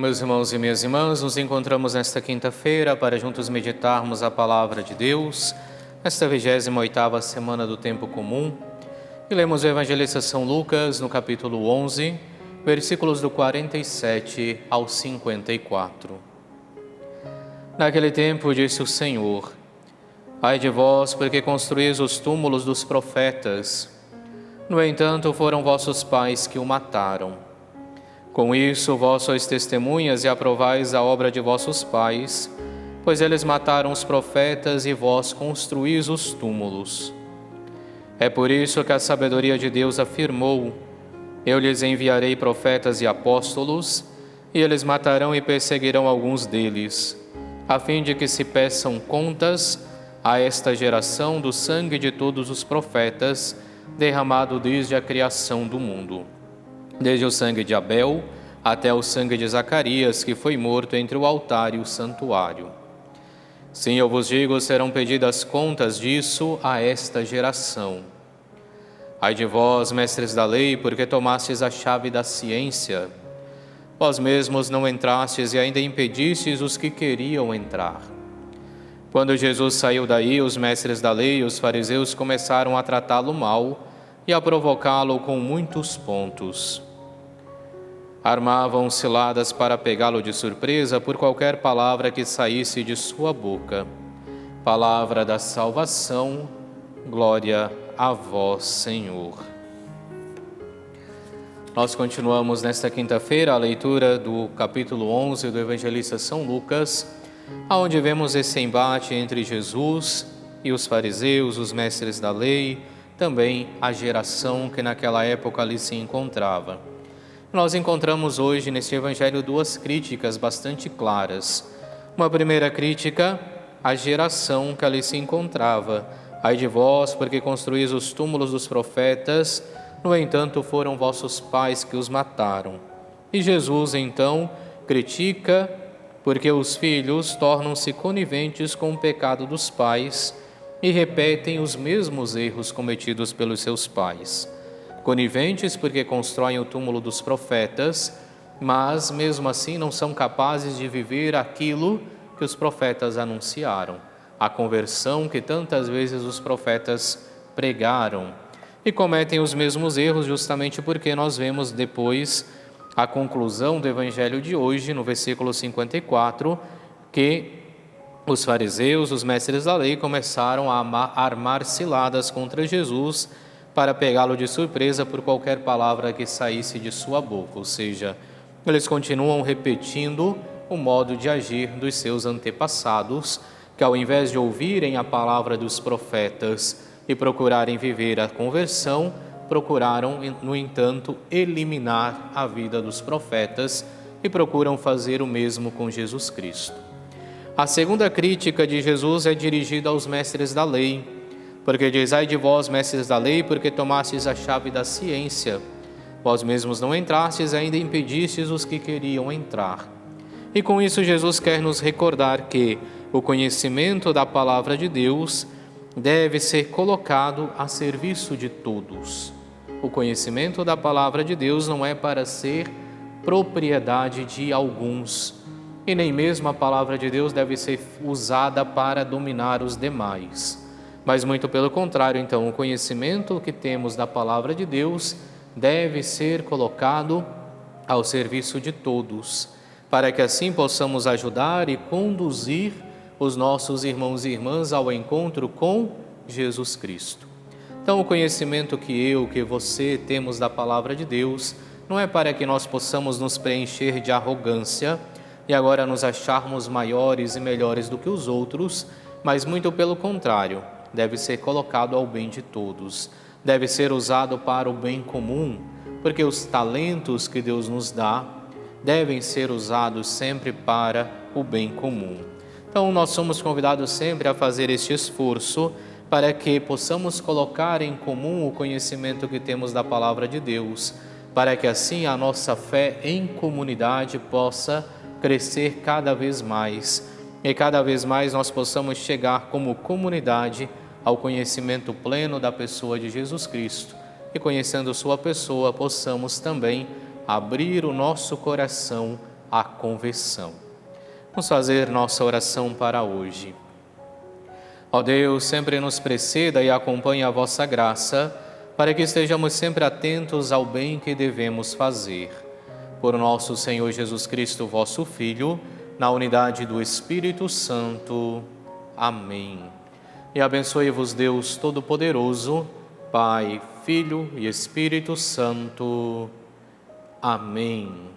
Meus irmãos e minhas irmãs, nos encontramos nesta quinta-feira para juntos meditarmos a palavra de Deus, nesta 28ª semana do tempo comum, e lemos o Evangelista São Lucas no capítulo 11, versículos do 47 ao 54. Naquele tempo disse o Senhor: Ai de vós, porque construís os túmulos dos profetas. No entanto, foram vossos pais que o mataram. Com isso, vós sois testemunhas e aprovais a obra de vossos pais, pois eles mataram os profetas e vós construís os túmulos. É por isso que a sabedoria de Deus afirmou: Eu lhes enviarei profetas e apóstolos, e eles matarão e perseguirão alguns deles, a fim de que se peçam contas a esta geração do sangue de todos os profetas, derramado desde a criação do mundo, desde o sangue de Abel até o sangue de Zacarias, que foi morto entre o altar e o santuário. Sim, eu vos digo, serão pedidas contas disso a esta geração. Ai de vós, mestres da lei, porque tomastes a chave da ciência. Vós mesmos não entrastes e ainda impedistes os que queriam entrar. Quando Jesus saiu daí, os mestres da lei e os fariseus começaram a tratá-lo mal e a provocá-lo com muitos pontos. Armavam ciladas para pegá-lo de surpresa por qualquer palavra que saísse de sua boca. Palavra da salvação, glória a vós, Senhor. Nós continuamos nesta quinta-feira a leitura do capítulo 11 do Evangelista São Lucas, onde vemos esse embate entre Jesus e os fariseus, os mestres da lei, também a geração que naquela época ali se encontrava. Nós encontramos hoje neste Evangelho duas críticas bastante claras. Uma primeira crítica à geração que ali se encontrava. Ai de vós, porque construís os túmulos dos profetas, no entanto foram vossos pais que os mataram. E Jesus então critica porque os filhos tornam-se coniventes com o pecado dos pais e repetem os mesmos erros cometidos pelos seus pais. Coniventes porque constroem o túmulo dos profetas, mas mesmo assim não são capazes de viver aquilo que os profetas anunciaram, a conversão que tantas vezes os profetas pregaram. E cometem os mesmos erros justamente porque nós vemos depois a conclusão do Evangelho de hoje, no versículo 54, que os fariseus, os mestres da lei, começaram a armar ciladas contra Jesus para pegá-lo de surpresa por qualquer palavra que saísse de sua boca. Ou seja, eles continuam repetindo o modo de agir dos seus antepassados, que ao invés de ouvirem a palavra dos profetas e procurarem viver a conversão, procuraram, no entanto, eliminar a vida dos profetas e procuram fazer o mesmo com Jesus Cristo. A segunda crítica de Jesus é dirigida aos mestres da lei, porque diz: ai de vós, mestres da lei, porque tomastes a chave da ciência. Vós mesmos não entrastes, ainda impedistes os que queriam entrar. E com isso Jesus quer nos recordar que o conhecimento da palavra de Deus deve ser colocado a serviço de todos. O conhecimento da palavra de Deus não é para ser propriedade de alguns, e nem mesmo a palavra de Deus deve ser usada para dominar os demais. Mas muito pelo contrário, então, o conhecimento que temos da palavra de Deus deve ser colocado ao serviço de todos, para que assim possamos ajudar e conduzir os nossos irmãos e irmãs ao encontro com Jesus Cristo. Então, o conhecimento que você temos da palavra de Deus não é para que nós possamos nos preencher de arrogância e agora nos acharmos maiores e melhores do que os outros, mas muito pelo contrário, deve ser colocado ao bem de todos, deve ser usado para o bem comum, porque os talentos que Deus nos dá devem ser usados sempre para o bem comum. Então, nós somos convidados sempre a fazer este esforço para que possamos colocar em comum o conhecimento que temos da palavra de Deus, para que assim a nossa fé em comunidade possa crescer cada vez mais e cada vez mais nós possamos chegar como comunidade ao conhecimento pleno da pessoa de Jesus Cristo e, conhecendo sua pessoa, possamos também abrir o nosso coração à conversão. Vamos fazer nossa oração para hoje. Ó Deus, sempre nos preceda e acompanhe a vossa graça, para que estejamos sempre atentos ao bem que devemos fazer. Por nosso Senhor Jesus Cristo, vosso Filho, na unidade do Espírito Santo. Amém. E abençoe-vos Deus Todo-Poderoso, Pai, Filho e Espírito Santo. Amém.